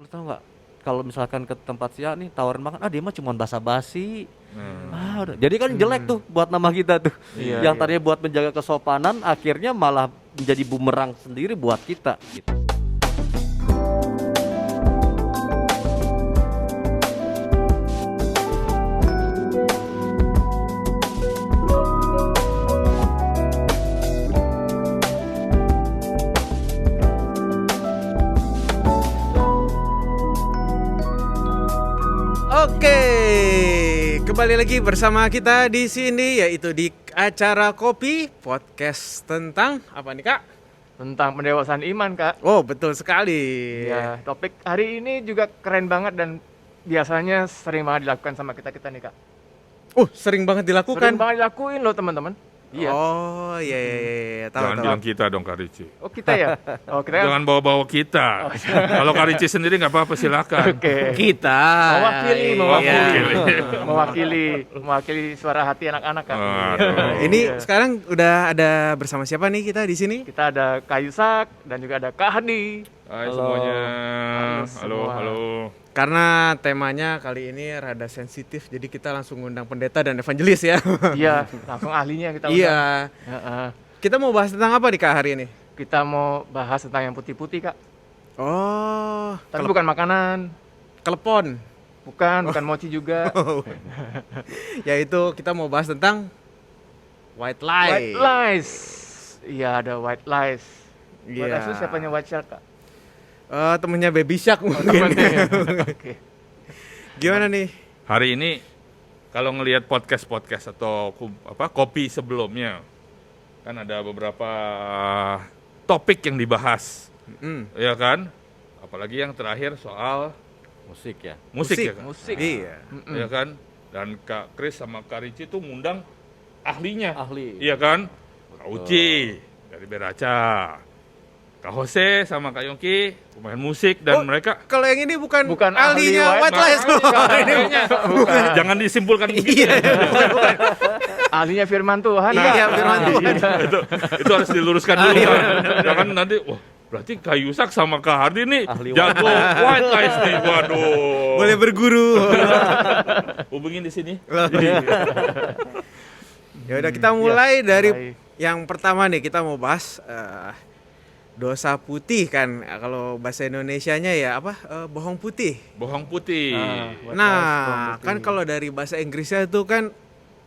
tahu nggak, kalau misalkan ke tempat Sia nih tawarin makan, dia mah cuma basa-basi. Udah. Jadi kan jelek tuh buat nama kita tuh. Iya, Yang tadinya buat menjaga kesopanan akhirnya malah menjadi bumerang sendiri buat kita gitu. Oke, kembali lagi bersama kita di sini, yaitu di acara Kopi Podcast tentang apa nih, Kak? Tentang pendewasaan iman, Kak. Oh, betul sekali. Ya, topik hari ini juga keren banget dan biasanya sering banget dilakukan sama kita-kita nih, Kak. Sering banget dilakukan. Sering banget dilakuin loh, teman-teman. Iya. Oh, iya. Jangan Tahu. bilang kita dong, Kak Ricci. Oh, kita ya? Oh, kita Jangan bawa-bawa kita. Kalau Kak Ricci sendiri nggak apa-apa, silakan. Oke. Kita Mewakili suara hati anak-anak, Kak. Waduh. Ini Iya. sekarang udah ada bersama siapa nih kita di sini? Kita ada Kak Yusak dan juga ada Kak Hadi. Hai Halo. semuanya. Halo Halo, semua. halo. Karena temanya kali ini rada sensitif, jadi kita langsung ngundang pendeta dan evangelis ya. Iya, langsung ahlinya kita undang. Iya. Heeh. Kita mau bahas tentang apa nih, Kak, hari ini? Kita mau bahas tentang yang putih-putih, Kak. Oh, Tapi bukan makanan. kelepon. Bukan mochi juga. Yaitu kita mau bahas tentang white lie. White lies. Iya, ada white lies. Iya. White lies itu siapanya White Shark, Kak? Temennya Baby Shark mungkin. Temennya. Oke. Gimana nih? Hari ini kalau ngelihat podcast atau kopi sebelumnya, kan ada beberapa topik yang dibahas, ya kan? Apalagi yang terakhir soal Musik ya. musik. Ya kan? Musik. Iya. Ya kan? Dan Kak Kris sama Kak Ricci tuh ngundang ahlinya. Ahli. Iya kan? Kak Uci dari Beraca. Kak Jose sama Kak Yongki pemain musik dan mereka Kalau yang ini bukan Bukan ahli ahlinya white lies. Ahlinya. Jangan disimpulkan begitu. Ahlinya firman Tuhan. Iya, Kak. firman Tuhan. itu harus diluruskan dulu. Jangan nanti berarti Kak Yusak sama Kak Hardi nih Ahli jago white lies nih. Waduh. Boleh berguru. Hubungin di sini. Ya udah, kita mulai dari mulai. yang pertama nih. Kita mau bahas dosa putih kan. Kalau bahasa Indonesianya ya apa? Bohong putih. Bohong putih. White lies, bohong Nah, putih. kan kalau dari bahasa Inggrisnya itu kan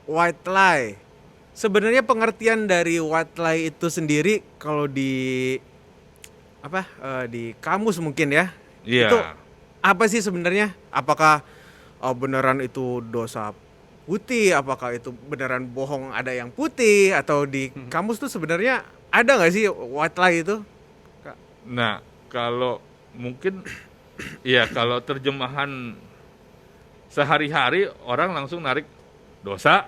white lie. Sebenarnya pengertian dari white lie itu sendiri kalau di di kamus mungkin ya. Iya. Itu apa sih sebenarnya? Apakah beneran itu dosa putih? Apakah itu beneran bohong ada yang putih? Atau di kamus tuh sebenarnya ada nggak sih white lie itu? Nah, kalau mungkin ya kalau terjemahan sehari-hari orang langsung narik dosa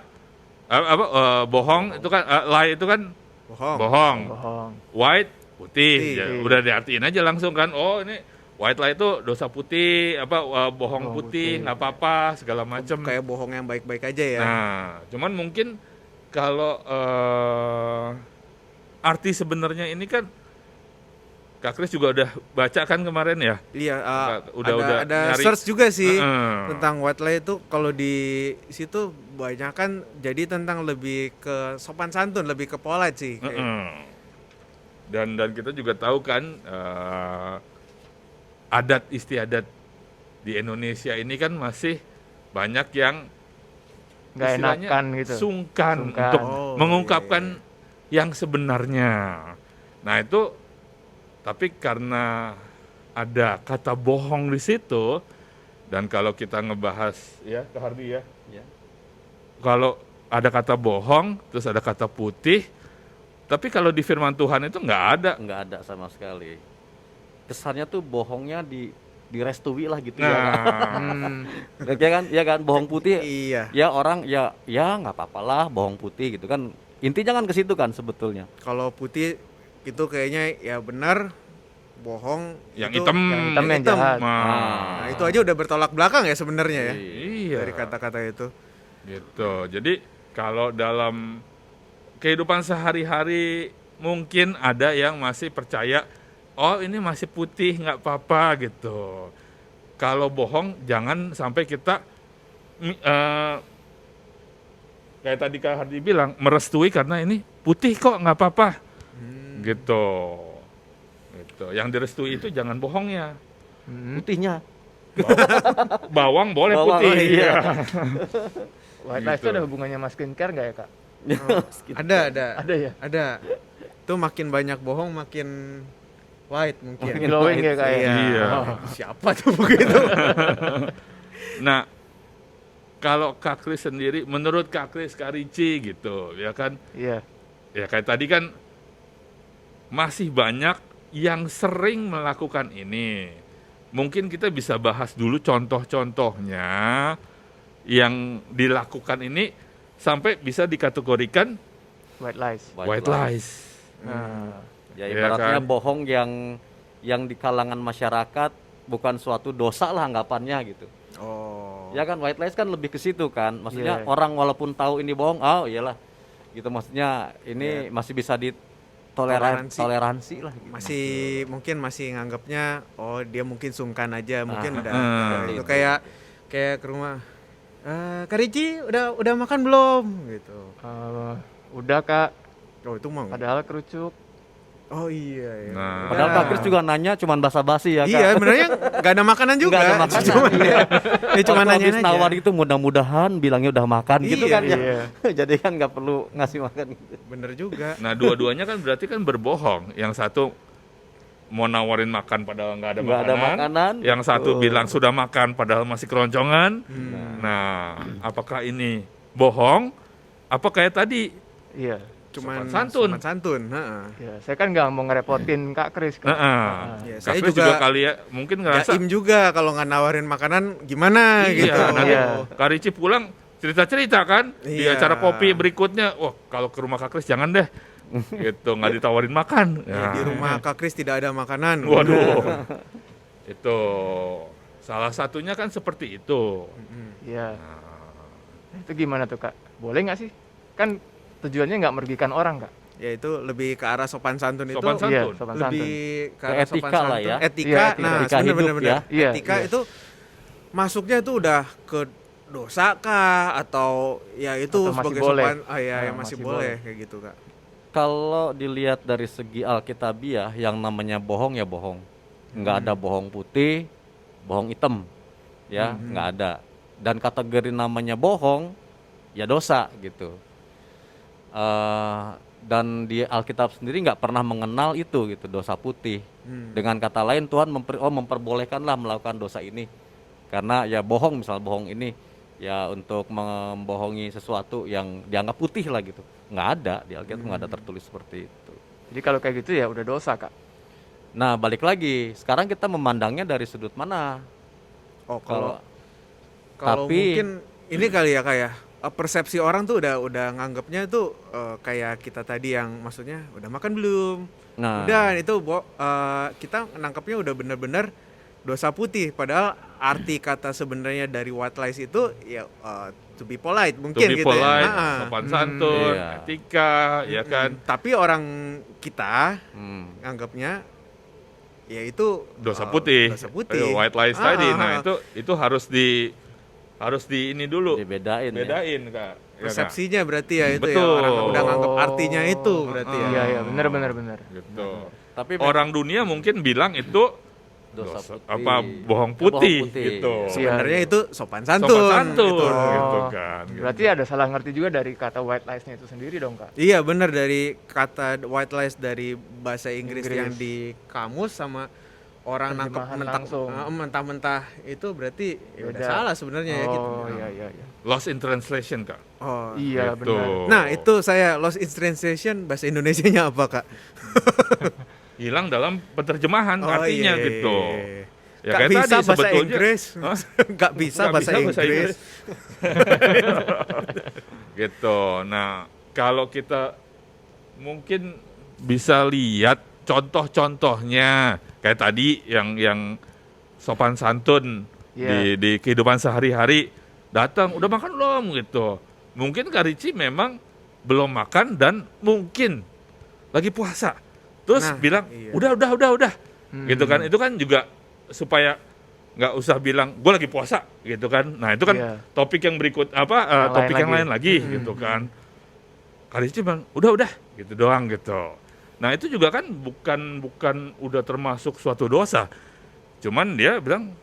bohong itu kan lie itu kan Bohong. bohong. Bohong. White putih. Putih. Ya, udah diartiin aja langsung kan. Oh, ini white lie itu dosa putih, bohong Bohong putih, putih. nggak apa-apa segala macam. Kayak bohong yang baik-baik aja ya. Nah, cuman mungkin kalau arti sebenarnya ini kan Kak Kris juga udah baca kan kemarin ya? Iya, Udah ada nyari. search juga sih Heeh. tentang white lie itu. Kalau di situ banyak kan jadi tentang lebih ke sopan santun, lebih ke polite sih. Dan kita juga tahu kan adat istiadat di Indonesia ini kan masih banyak yang Nggak istilahnya enakan gitu. sungkan Sungkan. untuk Oh, mengungkapkan yang sebenarnya. Nah itu, tapi karena ada kata bohong di situ, dan kalau kita ngebahas ya Kak Hardi ya, Ya. kalau ada kata bohong, terus ada kata putih, tapi kalau di firman Tuhan itu nggak ada. Nggak ada sama sekali. Kesannya tuh bohongnya direstui lah gitu Nah, ya kan bohong putih. Iya. Ya orang ya nggak apa-apa lah bohong putih gitu kan. Intinya kan ke situ kan sebetulnya. Kalau putih itu kayaknya ya benar, bohong yang itu- hitam, Yang hitam yang jahat. Nah, itu aja udah bertolak belakang ya sebenarnya ya. Iya. Dari kata-kata itu. Gitu. Jadi kalau dalam kehidupan sehari-hari mungkin ada yang masih percaya, oh ini masih putih nggak apa-apa gitu. kalau bohong jangan sampai kita kayak tadi Kak Hardi bilang merestui karena ini putih kok nggak apa-apa, gitu. Yang direstui itu jangan bohongnya. Putihnya. Bawang boleh Bawang, putih. oh iya. White lies itu Gitu. ada hubungannya sama skincare nggak ya kak? Ada. Ada ya? Ada. Itu makin banyak bohong makin white mungkin. Makin Glowing ya kak ya? Iya. Oh. Siapa tuh begitu? Nah, kalau Kak Kris sendiri, menurut Kak Kris, Kak Ricci gitu, ya kan? Iya. Ya kayak tadi kan masih banyak yang sering melakukan ini. Mungkin kita bisa bahas dulu contoh-contohnya yang dilakukan ini sampai bisa dikategorikan White lies. white lies. Nah, Ya Iya ibaratnya kan? bohong yang di kalangan masyarakat bukan suatu dosa lah anggapannya gitu. Oh. Ya kan white lies kan lebih ke situ kan. Maksudnya Iya. orang walaupun tahu ini bohong, oh iyalah. Gitu maksudnya ini masih bisa Toleransi. toleransi lah gitu. Mungkin masih nganggapnya oh dia mungkin sungkan aja mungkin udah seperti itu itu. kayak ke rumah Kak Ricci udah makan belum gitu. udah kak, Oh itu mah padahal kerucuk. oh iya ya. Nah. Padahal Ya. Kak Kris juga nanya cuman basa-basi ya Kak. Iya sebenarnya nggak ada makanan juga. Nggak ada makanan. Cuman Iya. dia cuma Waktu nanya habis aja. nawar itu mudah-mudahan bilangnya udah makan gitu Iya, kan ya. iya. Jadi kan nggak perlu ngasih makan gitu. Bener juga. Nah, dua-duanya kan berarti kan berbohong. Yang satu mau nawarin makan padahal nggak ada Nggak ada makanan, Yang satu betul. bilang sudah makan padahal masih keroncongan. Nah, apakah ini bohong? Apa kayak tadi? Iya. Cuman Sopan santun. santun. Heeh. Ya, saya kan nggak mau ngerepotin Kak Kris kan. Ya, Kak saya Kris juga kali ya mungkin ngerasa Jaim juga kalau nggak nawarin makanan gimana iya, gitu. nanti Iya. Kak Ricci pulang cerita-cerita kan di Iya. acara kopi berikutnya. Wah, kalau ke rumah Kak Kris jangan deh. Gitu, nggak ditawarin makan. Ya, di rumah Kak Kris tidak ada makanan. Waduh. Itu salah satunya kan seperti itu. Iya. Itu gimana tuh Kak? Boleh nggak sih? Kan tujuannya nggak merugikan orang Kak. Ya itu lebih ke arah sopan santun itu. Sopan santun. Iya, sopan santun. Lebih ke Ke arah sopan etika lah santun. ya. Etika, Iya, etika. nah Etika hidup bener-bener. ya. Iya, Etika iya. itu masuknya itu udah ke dosa kah atau ya itu Atau masih sebagai boleh. sopan Nah, yang masih boleh kayak gitu Kak. Kalau dilihat dari segi Alkitabiah yang namanya bohong ya bohong. Nggak ada bohong putih, bohong hitam. Ya, nggak ada. Dan kategori namanya bohong ya dosa gitu. Dan di Alkitab sendiri nggak pernah mengenal itu gitu, dosa putih. Dengan kata lain Tuhan memperbolehkanlah melakukan dosa ini. Karena ya bohong, misal bohong ini ya untuk membohongi sesuatu yang dianggap putih lah gitu. Nggak ada di Alkitab, nggak ada tertulis seperti itu. Jadi kalau kayak gitu ya udah dosa Kak. Nah balik lagi, sekarang kita memandangnya dari sudut mana? Oh Kalau kalau tapi- mungkin ini kali ya kayak persepsi orang tuh udah nganggapnya tuh kayak kita tadi yang maksudnya udah makan belum? nah Udah itu kita nangkapnya udah bener-bener dosa putih padahal arti kata sebenarnya dari white lies itu ya to be polite To mungkin be gitu polite, ya. Nah, sopan santun, Iya. etika, ya kan. tapi orang kita hmm, nganggapnya ya itu Dosa putih. Dosa putih. White lies tadi. Nah, itu harus di ini dulu. dibedain ya. Bedain, Kak. Ya, Kak? persepsinya berarti ya itu Betul. ya orang udah nganggap artinya itu berarti ya. Iya iya benar benar benar. Gitu. Tapi Orang dunia mungkin bilang itu dosa dosa- putih. apa bohong Ya, putih, bohong putih. gitu. Sebenarnya Iya. itu sopan santun. Sopan santun gitu. gitu kan. Berarti ada salah ngerti juga dari kata white lies-nya itu sendiri dong Kak. Iya benar dari kata white lies dari bahasa Inggris Inggris. yang di kamus sama orang nangkep Terjemahan langsung. mentah-mentah itu berarti ya udah Beda. salah sebenarnya ya gitu. Oh iya iya iya. Lost in translation, Kak. Oh. Iya Gitu. benar. Nah, itu saya lost in translation bahasa Indonesianya apa, Kak? Hilang dalam penerjemahan artinya iya, gitu. iya. Ya Nggak kayak bisa tadi bahasa sebetulnya. Inggris. Hah? Nggak bisa Nggak bahasa Inggris. Gitu. Nah, kalau kita mungkin bisa lihat contoh-contohnya kayak tadi yang sopan santun Iya. di kehidupan sehari-hari, datang udah makan belum gitu. Mungkin Kak Ricci memang belum makan dan mungkin lagi puasa. Terus Nah, bilang iya. udah. Gitu kan. Itu kan juga supaya nggak usah bilang gue lagi puasa gitu kan. Nah itu kan Iya. topik yang berikut topik yang lain lagi gitu kan. Karici bilang udah gitu doang gitu. Nah itu juga kan bukan udah termasuk suatu dosa. Cuman dia bilang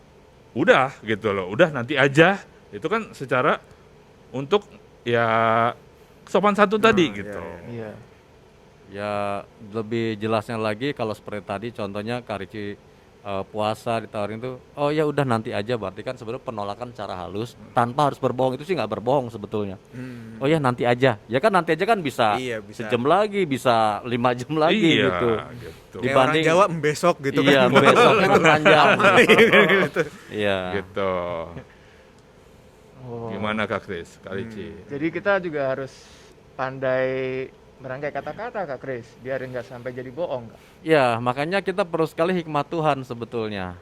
udah gitu loh, udah nanti aja. Itu kan secara untuk ya sopan santun tadi gitu. Iya. Ya lebih jelasnya lagi kalau seperti tadi contohnya Karici puasa ditawarin tuh, oh ya udah nanti aja, berarti kan sebenarnya penolakan secara halus tanpa harus berbohong. Itu sih nggak berbohong sebetulnya. Oh ya nanti aja, ya kan nanti aja kan bisa, Iya, bisa. sejam lagi, bisa 5 jam lagi Iya, gitu. gitu. Kayak orang Dibanding- Jawa besok gitu Iya, kan. besoknya kan panjang. Iya. Gitu. Oh. Gimana Kak Kris, Karici? Jadi kita juga harus pandai merangkai kata-kata Kak Kris, biar nggak sampai jadi bohong Kak. Ya, makanya kita perlu sekali hikmat Tuhan sebetulnya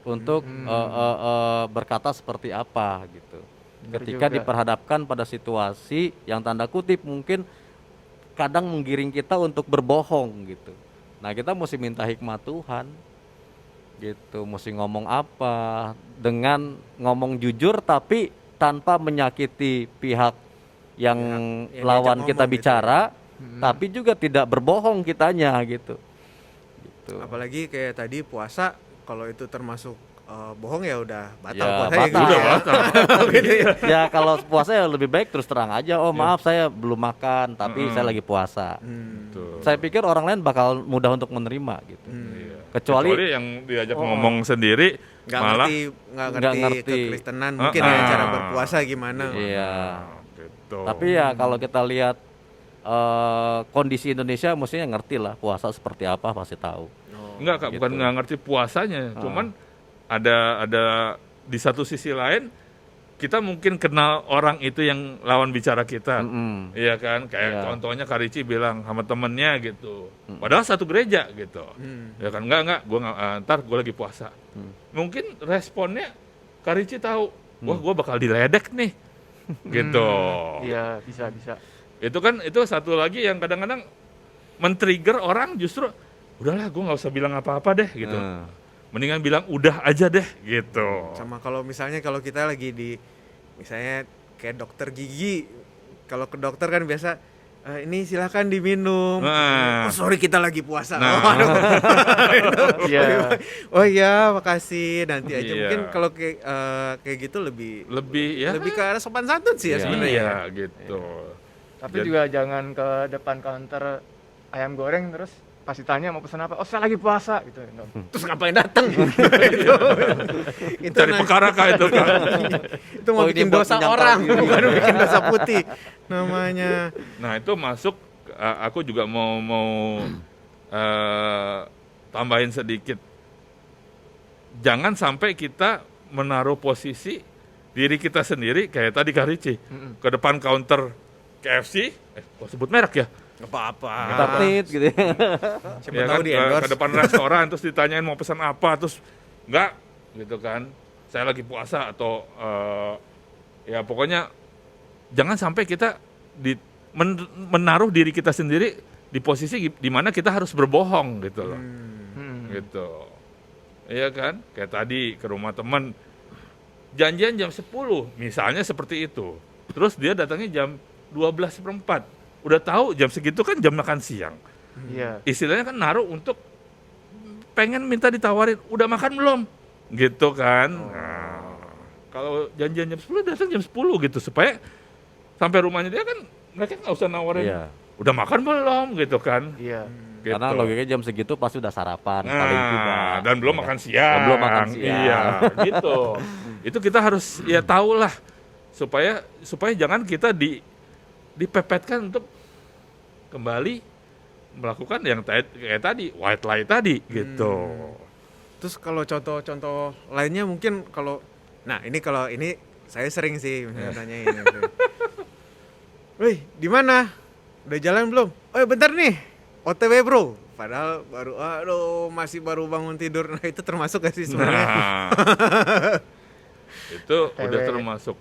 untuk berkata seperti apa gitu. Benar Ketika juga. diperhadapkan pada situasi yang tanda kutip mungkin kadang menggiring kita untuk berbohong gitu. Nah, kita mesti minta hikmat Tuhan gitu, mesti ngomong apa dengan ngomong jujur tapi tanpa menyakiti pihak yang yang lawan diajak kita ngomong gitu bicara, tapi juga tidak berbohong kitanya gitu. Gitu. Apalagi kayak tadi puasa, kalau itu termasuk bohong ya udah batal Ya, puasanya batal. gitu Udah ya. batal. Ya kalau puasa ya lebih baik terus terang aja. Oh maaf saya belum makan tapi saya lagi puasa. Tuh. Saya pikir orang lain bakal mudah untuk menerima gitu. Iya. Kecuali yang diajak ngomong sendiri nggak malah nggak nggak ngerti ngerti. kekristenan mungkin ya cara berpuasa gimana. iya. gitu. Tapi ya kalau kita lihat kondisi Indonesia mestinya ngerti lah puasa seperti apa pasti tahu. Enggak Kak, bukan Gitu. nggak ngerti puasanya, cuman ada di satu sisi lain kita mungkin kenal orang itu yang lawan bicara kita. Iya kan, kayak Iya. contohnya Karici bilang sama temennya gitu. Padahal satu gereja gitu. Ya kan, enggak, gua ntar gue lagi puasa. Mungkin responnya Karici tahu, wah gue bakal diledek nih. Gitu. Iya, bisa. Itu kan itu satu lagi yang kadang-kadang men-trigger orang justru udahlah gue nggak usah bilang apa-apa deh gitu. Mendingan bilang udah aja deh gitu. Sama kalau misalnya kalau kita lagi di misalnya kayak dokter gigi, kalau ke dokter kan biasa ini silakan diminum. Nah. Oh sorry kita lagi puasa. Nah. Oh, aduh. Iya. Oh iya makasih nanti aja. Iya. Mungkin kalau kayak gitu lebih Lebih ke arah sopan santun sih ya Iya. sebenarnya. Iya gitu. Tapi Jadi- juga jangan ke depan counter ayam goreng terus pas ditanya mau pesan apa, oh saya lagi puasa gitu. Terus ngapain datang? itu Cari nah- perkara Kak itu Kak. itu mau Oh, ini bikin buat dosa menyangkal orang, diri. bukan bikin dosa putih namanya. Nah itu masuk, aku juga mau tambahin sedikit. Jangan sampai kita menaruh posisi diri kita sendiri kayak tadi Kak Rici, ke depan counter KFC, kok sebut merek ya? Nggak apa-apa. Tartit gitu. Siapa Ya tahu kan, di ke endorse. depan restoran terus ditanyain mau pesan apa, terus enggak gitu kan, saya lagi puasa atau ya pokoknya jangan sampai kita menaruh diri kita sendiri di posisi di mana kita harus berbohong gitu loh. Gitu. Iya kan? Kayak tadi ke rumah teman janjian jam 10 misalnya seperti itu. Terus dia datangnya jam 12:04. Udah tahu jam segitu kan jam makan siang. Iya. Istilahnya kan naruh untuk pengen minta ditawarin, udah makan belum? Gitu kan. Nah, kalau janjian jam 10 datang jam 10 gitu supaya sampai rumahnya dia kan mereka nggak usah nawarin. Iya. Udah makan belum gitu kan. Iya. Gitu. Karena logikanya jam segitu pasti udah sarapan paling tidak. Nah, dan belum Ya. makan siang. Dan belum makan siang. Iya, gitu. Itu kita harus ya tahu lah supaya jangan kita dipepetkan untuk kembali melakukan yang kayak tadi white lie tadi gitu. Terus kalau contoh-contoh lainnya mungkin kalau kalau ini saya sering sih misalnya nanyain gitu. Wih, di mana? Udah jalan belum? Oh, bentar nih. OTW, Bro. Padahal masih baru bangun tidur. Nah, itu termasuk gak sih sebenarnya? Nah, itu udah OTW. termasuk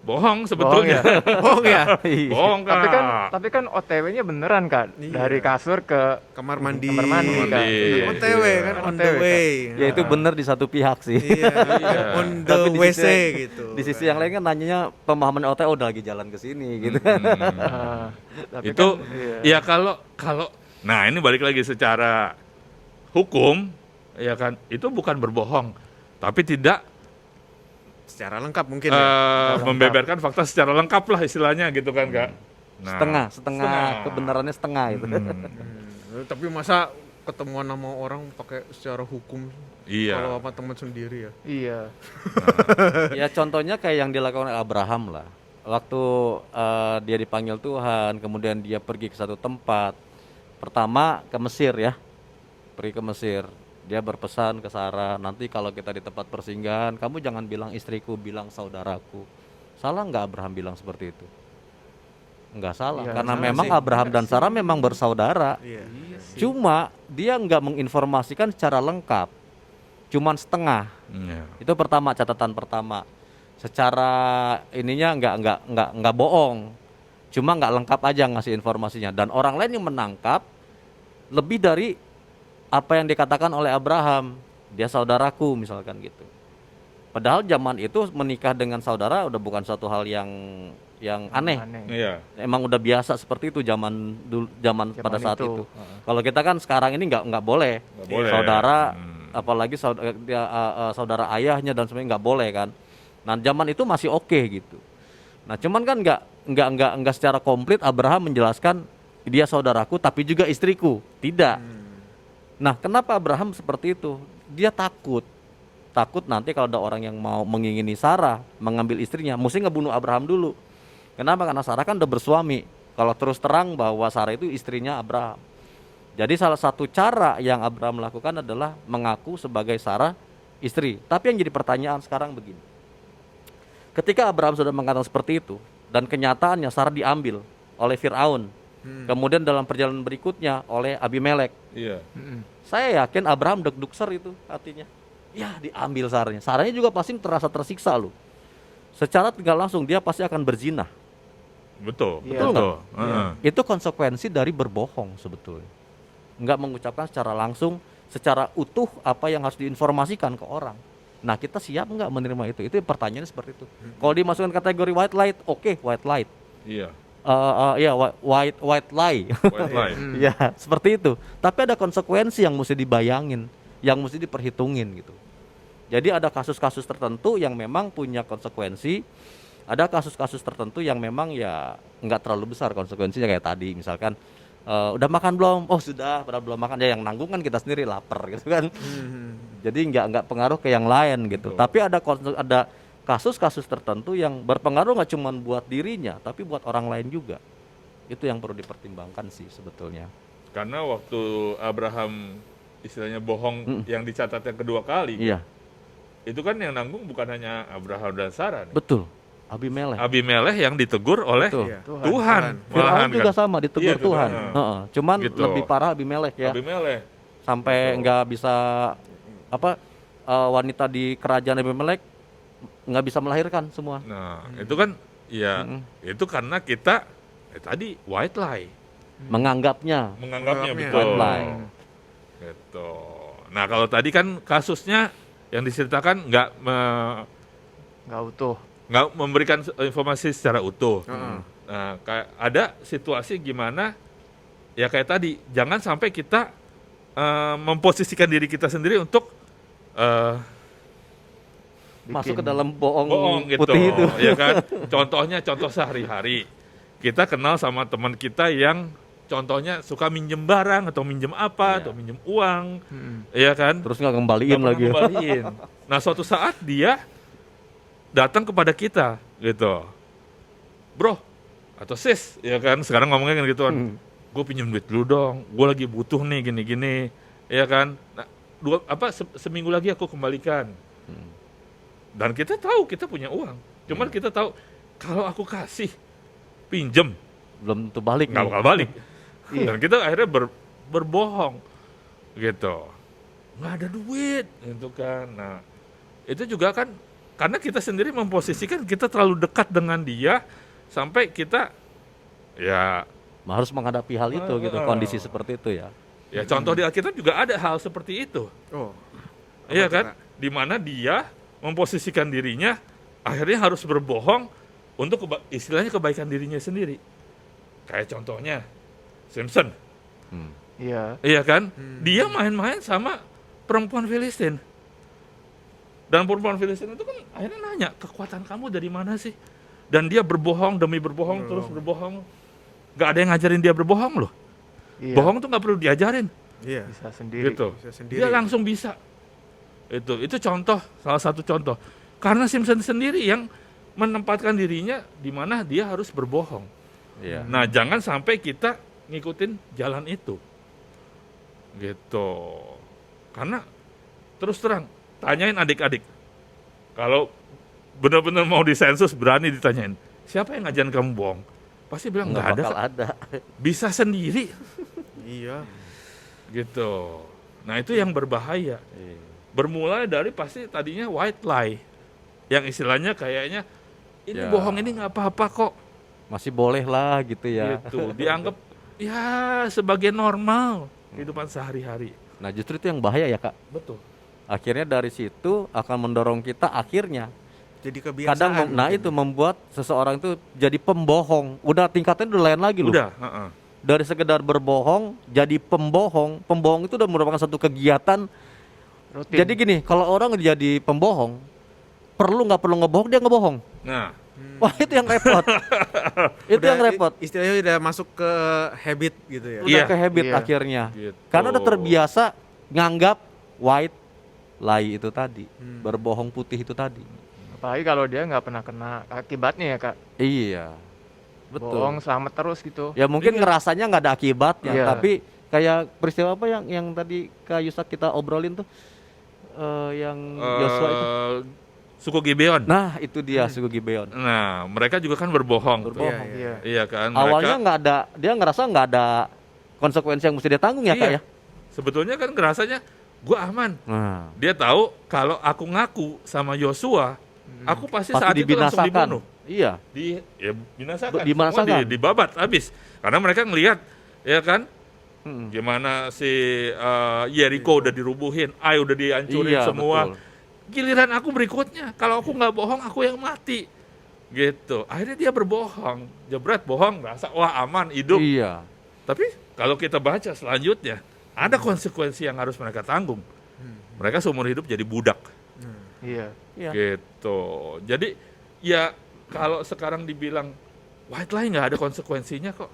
bohong sebetulnya. Bohong ya? Bohong, Kak. Tapi kan OTW-nya beneran kan, Iya. dari kasur ke Kamar mandi. Kamar mandi, kan. Iya. OTW kan, on the OTW, kan. way. Ya itu benar di satu pihak sih. Iya, on the Tapi di WC sisi- gitu. Di sisi yang lain kan nanyanya pemahaman OTW udah lagi jalan ke sini gitu. Ah, tapi Itu kan, iya. ya kalau nah ini balik lagi secara hukum ya kan itu bukan berbohong tapi tidak Secara lengkap mungkin ya. membeberkan fakta secara lengkap lah istilahnya gitu kan Kak. Nah, setengah kebenarannya setengah itu. Tapi masa ketemuan sama orang pakai secara hukum Iya. kalau sama teman sendiri ya. Iya. Ya contohnya kayak yang dilakukan oleh Abraham lah. Waktu dia dipanggil Tuhan, kemudian dia pergi ke satu tempat. Pertama ke Mesir ya. Pergi ke Mesir. Dia berpesan ke Sarah, nanti kalau kita di tempat persinggahan, kamu jangan bilang istriku, bilang saudaraku. Salah nggak Abraham bilang seperti itu? Nggak salah, Iya, karena salah memang sih. Abraham dan Sarah memang bersaudara. Iya. Cuma dia nggak menginformasikan secara lengkap, cuman setengah. Iya. Itu pertama, catatan pertama. Secara ininya nggak bohong, cuma nggak lengkap aja ngasih informasinya. Dan orang lain yang menangkap lebih dari apa yang dikatakan oleh Abraham, dia saudaraku misalkan gitu. Padahal zaman itu menikah dengan saudara udah bukan suatu hal yang aneh. Iya. Emang udah biasa seperti itu zaman pada saat itu. itu. Kalau kita kan sekarang ini nggak boleh. Nggak boleh. Saudara, apalagi saudara ayahnya dan sebagainya nggak boleh kan. Nah zaman itu masih oke gitu. Nah cuman kan nggak secara komplit Abraham menjelaskan dia saudaraku tapi juga istriku. Tidak. Nah kenapa Abraham seperti itu? Dia takut nanti kalau ada orang yang mau mengingini Sarah mengambil istrinya, mesti ngebunuh Abraham dulu. Kenapa? Karena Sarah kan udah bersuami. Kalau terus terang bahwa Sarah itu istrinya Abraham. Jadi salah satu cara yang Abraham lakukan adalah mengaku sebagai Sarah istri. Tapi yang jadi pertanyaan sekarang begini. Ketika Abraham sudah mengatakan seperti itu dan kenyataannya Sarah diambil oleh Firaun. Kemudian dalam perjalanan berikutnya oleh Abimelek. Iya. Saya yakin Abraham deg-dugser itu hatinya. Ya diambil Sarahnya. Sarahnya juga pasti terasa tersiksa loh. Secara tidak langsung dia pasti akan berzina. Betul. Iya. Betul nggak? Heeh. Itu konsekuensi dari berbohong sebetulnya. Nggak mengucapkan secara langsung, secara utuh apa yang harus diinformasikan ke orang. Nah kita siap nggak menerima itu? Itu pertanyaannya seperti itu. Kalau dimasukkan kategori white light, oke, white light. Iya. Ya white lie. White lie. Ya seperti itu. Tapi ada konsekuensi yang mesti dibayangin, yang mesti diperhitungin gitu. Jadi ada kasus-kasus tertentu yang memang punya konsekuensi. Ada kasus-kasus tertentu yang memang ya nggak terlalu besar konsekuensinya kayak tadi misalkan udah makan belum? Oh sudah, padahal belum makan. Ya yang nanggung kan kita sendiri lapar gitu kan. Jadi nggak pengaruh ke yang lain gitu. Betul. Tapi ada kasus-kasus tertentu yang berpengaruh nggak cuma buat dirinya, tapi buat orang lain juga. Itu yang perlu dipertimbangkan sih sebetulnya. Karena waktu Abraham istilahnya bohong yang dicatat yang kedua kali, Iya, itu kan yang nanggung bukan hanya Abraham dan Sarah nih. betul. Abimelek. Abimelek yang ditegur oleh Betul. Iya. Tuhan. Firaun malahan juga kan. sama ditegur Iya, Tuhan. Tuhan. Heeh. Cuman Gitu. lebih parah Abimelek ya. Abimelek. Sampai nggak bisa wanita di kerajaan Abimelek nggak bisa melahirkan semua. Nah, itu kan ya itu karena kita tadi white lie, Menganggapnya menganggapnya Menganggapnya. betul. white lie. Gitu. Nah, kalau tadi kan kasusnya yang diceritakan Nggak utuh. nggak memberikan informasi secara utuh. Nah, kayak ada situasi gimana ya kayak tadi, jangan sampai kita memposisikan diri kita sendiri untuk Masuk ke dalam bohong, bohong gitu, putih itu. ya kan? Contoh sehari-hari kita kenal sama teman kita yang contohnya suka minjem barang atau minjem apa atau minjem uang, ya kan? Terus nggak kembaliin Nggak pernah lagi. kembaliin. Nah, suatu saat dia datang kepada kita gitu, bro atau sis, ya kan? Sekarang ngomongnya kan gitu kan, gue pinjam duit dulu dong, gue lagi butuh nih gini-gini, ya kan? Nah, seminggu lagi aku kembalikan. Dan kita tahu kita punya uang, cuman kita tahu kalau aku kasih pinjem Belum tentu balik. nggak nih. bakal balik. Dan kita akhirnya berbohong gitu, nggak ada duit gitu kan. Nah itu juga kan Karena kita sendiri memposisikan kita terlalu dekat dengan dia sampai kita ya Harus menghadapi hal itu gitu, kondisi seperti itu ya. ya contoh di Alkitab juga ada hal seperti itu. Oh. Iya Apa tuh, kan? Kak? Di mana dia memposisikan dirinya akhirnya harus berbohong untuk istilahnya kebaikan dirinya sendiri. Kayak contohnya Simpson. Iya. Iya kan? Dia main-main sama perempuan Filistin. Dan perempuan Filistin itu kan akhirnya nanya, kekuatan kamu dari mana sih? Dan dia berbohong demi berbohong, terus berbohong. Gak ada yang ngajarin dia berbohong loh. Iya. Bohong tuh gak perlu diajarin. Iya. Bisa sendiri. Gitu. Bisa sendiri. Dia langsung bisa. Itu contoh, salah satu contoh. Karena Simpson sendiri yang menempatkan dirinya di mana dia harus berbohong. Iya. Nah, jangan sampai kita ngikutin jalan itu. Gitu. Karena terus terang, tanyain adik-adik. Kalau benar-benar mau disensus, berani ditanyain, siapa yang ngajarin kamu bohong? Pasti bilang nggak ada. bakal ada. Bisa sendiri. Iya. Gitu. Nah, itu yang berbahaya. Iya. Bermula dari pasti tadinya white lie. Yang istilahnya kayaknya, ini Ya. bohong ini nggak apa-apa kok. Masih boleh lah gitu ya. Gitu. Dianggap ya sebagai normal kehidupan sehari-hari. Nah justru itu yang bahaya ya Kak. Betul. Akhirnya dari situ akan mendorong kita akhirnya Jadi kebiasaan. kadang itu membuat seseorang itu jadi pembohong. Udah tingkatnya udah lain lagi loh. Udah, heeh. Dari sekedar berbohong jadi pembohong. Pembohong itu udah merupakan satu kegiatan. Rutin. Jadi gini, kalau orang jadi pembohong, nggak perlu ngebohong, dia ngebohong. Nah, Wah itu yang repot. Itu Udah, yang repot. Istilahnya udah masuk ke habit gitu ya. Udah Iya. ke habit Iya. akhirnya. gitu. Karena udah terbiasa nganggap white lie itu tadi, berbohong putih itu tadi. Apalagi kalau dia nggak pernah kena akibatnya ya Kak. Iya, betul. Bohong selamat terus gitu. Ya mungkin ngerasanya nggak ada akibatnya, Iya. tapi kayak peristiwa apa yang tadi Kak Yusak kita obrolin tuh, yang Joshua itu. Suku Gibeon. Nah itu dia suku Gibeon. Nah, mereka juga kan berbohong. tuh. Berbohong. Iya. Iya kan? Awalnya Mereka nggak ada, dia ngerasa nggak ada konsekuensi yang mesti dia tanggung ya Kak Iya. ya. sebetulnya kan ngerasanya gua aman. Nah, Dia tahu kalau aku ngaku sama Yosua, aku pasti pasti saat itu langsung dibinasakan. dibunuh. Iya. Binasakan. Dibinasakan. Semua dibabat habis. Karena mereka ngelihat ya kan Mm-mm. gimana si Jericho udah dirubuhin, Ai udah dihancurin Iya, semua. betul. Giliran aku berikutnya, kalau aku nggak bohong, aku yang mati. Gitu. Akhirnya dia berbohong, jebret bohong, merasa wah aman hidup. Iya. Tapi kalau kita baca selanjutnya, ada konsekuensi yang harus mereka tanggung. Mereka seumur hidup jadi budak. Iya. Iya. Gitu. Jadi ya kalau sekarang dibilang white lie nggak ada konsekuensinya kok.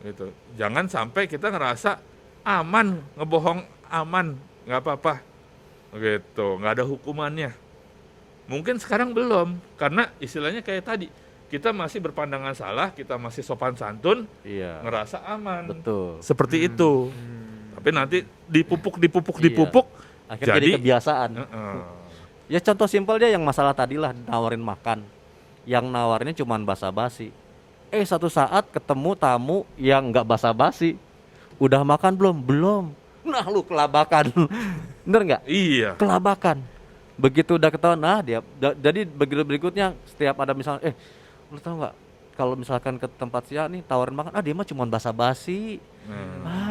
Gitu. Jangan sampai kita ngerasa aman, ngebohong aman, nggak apa-apa. Gitu, nggak ada hukumannya. Mungkin sekarang belum, karena istilahnya kayak tadi, kita masih berpandangan salah, kita masih sopan santun, Iya. ngerasa aman. Betul. Seperti itu. Tapi nanti dipupuk, Iya. Akhirnya jadi kebiasaan. Heeh. Ya contoh simpel dia yang masalah tadi lah nawarin makan. Yang nawarinnya cuman basa-basi. Satu saat ketemu tamu yang nggak basa-basi. Udah makan belum? Belum. Nah lu kelabakan. Bener nggak? Iya. Kelabakan. Begitu udah ketahuan, jadi begitu berikutnya setiap ada misalnya, lu tahu nggak? Kalau misalkan ke tempat siapa nih tawarin makan, dia mah cuman basa-basi.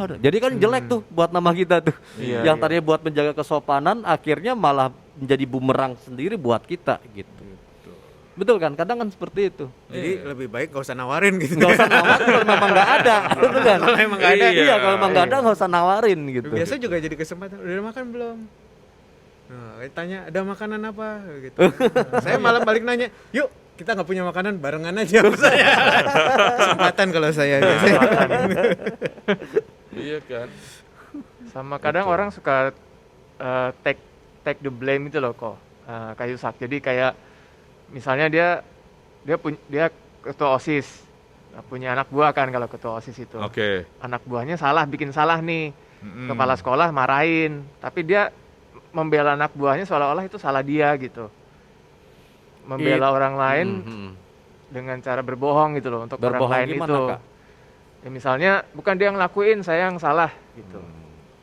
Udah. Jadi kan jelek tuh buat nama kita tuh. Iya, Yang iya. tadinya buat menjaga kesopanan, akhirnya malah menjadi bumerang sendiri buat kita gitu. Betul kan? Kadang kan seperti itu. Jadi lebih baik gak usah nawarin gitu. Nggak usah nawarin kalau memang nggak ada, betul kan? Kalau emang nggak ada, iya. Kalau memang nggak ada nggak usah nawarin gitu. Biasa juga jadi kesempatan. Udah makan belum? Nah, tanya ada makanan apa gitu. Saya malah balik nanya, yuk kita nggak punya makanan barengan aja sama saya. Kesempatan kalau saya biasanya. Iya kan. Sama kadang orang suka take the blame itu loh kok. Kayu sak. Jadi kayak misalnya dia ketua OSIS. Punya anak buah kan kalau ketua OSIS itu. Oke. Anak buahnya bikin salah nih. Mm-mm. Kepala sekolah marahin, tapi dia membela anak buahnya seolah-olah itu salah dia gitu. Membela orang lain Mhm. dengan cara berbohong gitu loh untuk Berbohong orang lain gimana, itu. Kak? Ya misalnya bukan dia yang ngelakuin, saya yang salah gitu.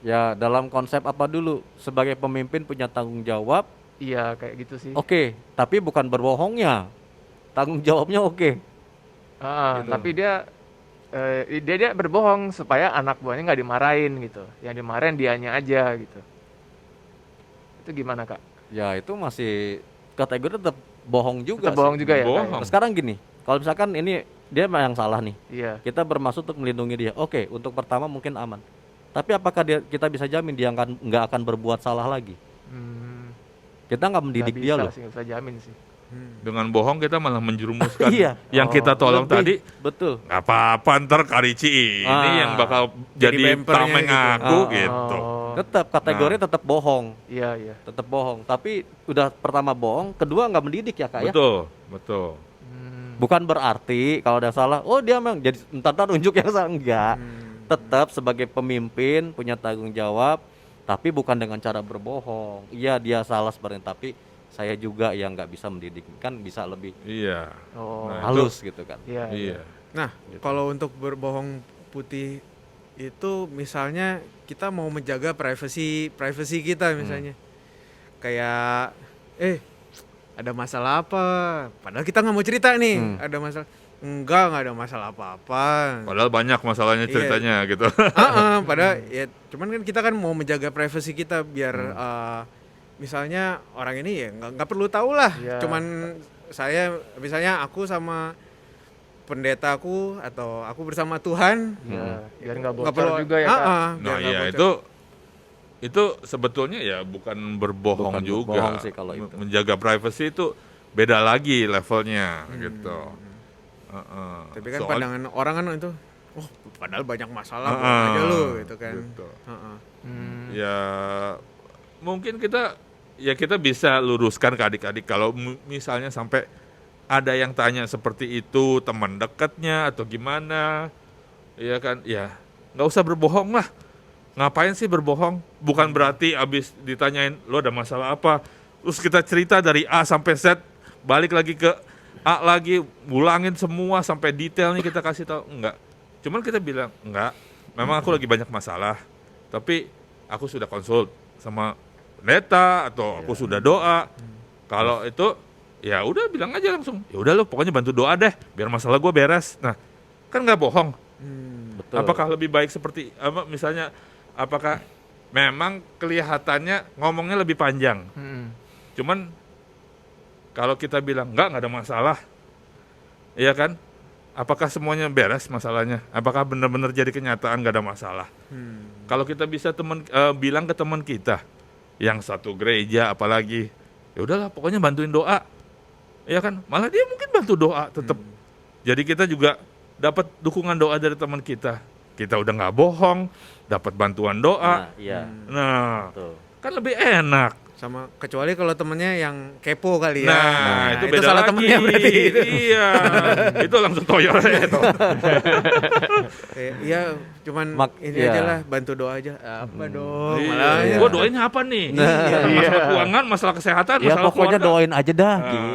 Ya dalam konsep apa dulu? Sebagai pemimpin punya tanggung jawab Iya, kayak gitu sih. Oke, tapi bukan berbohongnya. Tanggung jawabnya oke. Ah, Gitu. tapi dia berbohong supaya anak buahnya nggak dimarahin gitu. Yang dimarahin dianya aja gitu. Itu gimana, Kak? Ya itu masih kategori tetap bohong juga Tetap bohong sih. juga ya, Kak? Bohong. Nah, sekarang gini, kalau misalkan ini dia yang salah nih, Iya. kita bermaksud untuk melindungi dia. Oke, untuk pertama mungkin aman. Tapi apakah kita bisa jamin dia nggak akan berbuat salah lagi? Hmm, Kita nggak nggak mendidik bisa dia loh. sih, nggak bisa jamin sih. Dengan bohong kita malah menjerumuskan Iya. yang kita tolong Lebih, tadi. betul. Nggak apa-apa, ntar Karici ini Ah. yang bakal Jadi jadi bempernya tameng gitu. aku Ah. gitu. Oh, Tetap kategori tetap bohong, iya iya. tetap bohong. Tapi udah pertama bohong, kedua nggak mendidik ya kak ya. Betul, betul. Hmm, Bukan berarti kalau ada salah, oh dia memang jadi entar unjuk yang salah enggak. Tetap sebagai pemimpin punya tanggung jawab, tapi bukan dengan cara berbohong. Iya dia salah sebenarnya, tapi saya juga yang nggak bisa mendidik, kan bisa lebih Iya. oh, Nah, halus gitu kan. iya. Iya. Nah, kalau untuk berbohong putih itu misalnya kita mau menjaga privasi kita misalnya. Kayak ada masalah apa? Padahal kita nggak mau cerita nih, ada masalah. Nggak ada masalah apa-apa. Padahal banyak masalahnya Iya. ceritanya gitu. Padahal ya cuman kan kita kan mau menjaga privasi kita biar misalnya orang ini ya nggak perlu tahu lah. Iya. Cuman saya misalnya aku sama pendetaku atau aku bersama Tuhan Iya, biar nggak nggak bocor juga ya, Kak. biar Nah, nggak iya bocor. itu sebetulnya ya bukan berbohong Bukan juga. berbohong sih kalau itu. Menjaga privacy itu beda lagi levelnya gitu. Heeh. Tapi kan Soal- pandangan orang kan itu, oh padahal banyak masalah Heeh, bohong aja lu gitu kan. gitu. Heeh. Hmm, Ya mungkin kita bisa luruskan ke adik-adik kalau misalnya sampai ada yang tanya seperti itu teman dekatnya atau gimana, ya kan, ya nggak usah berbohong lah. Ngapain sih berbohong? Bukan berarti abis ditanyain lo ada masalah apa, terus kita cerita dari A sampai Z, balik lagi ke A lagi, ulangin semua sampai detailnya kita kasih tahu. Enggak. Cuman kita bilang enggak. Memang aku lagi banyak masalah, tapi aku sudah konsul sama pendeta atau aku sudah doa. Kalau itu ya udah bilang aja langsung. Ya udah lo pokoknya bantu doa deh biar masalah gue beres. Nah, kan nggak bohong. Betul. Apakah lebih baik seperti apa misalnya apakah memang kelihatannya ngomongnya lebih panjang. hmm. Cuman kalau kita bilang nggak ada masalah, iya kan? Apakah semuanya beres masalahnya? Apakah benar-benar jadi kenyataan nggak ada masalah? Kalau kita bisa bilang ke teman kita yang satu gereja apalagi, ya udahlah pokoknya bantuin doa, iya kan? Malah dia mungkin bantu doa tetap. Jadi kita juga dapat dukungan doa dari teman kita. Kita udah nggak bohong, dapat bantuan doa. Nah, iya. Nah, Betul. kan lebih enak. Sama kecuali kalau temennya yang kepo kali ya. Nah, itu beda salah lagi. temennya berarti. Iya, itu langsung toyor aja tuh. Iya, cuman ini iya. aja lah, bantu doa aja. Apa dong? Iya. Malah iya. Gua doain apa nih? Nah. Masalah keuangan, masalah kesehatan, Ya masalah pokoknya keluarga. doain aja dah gitu.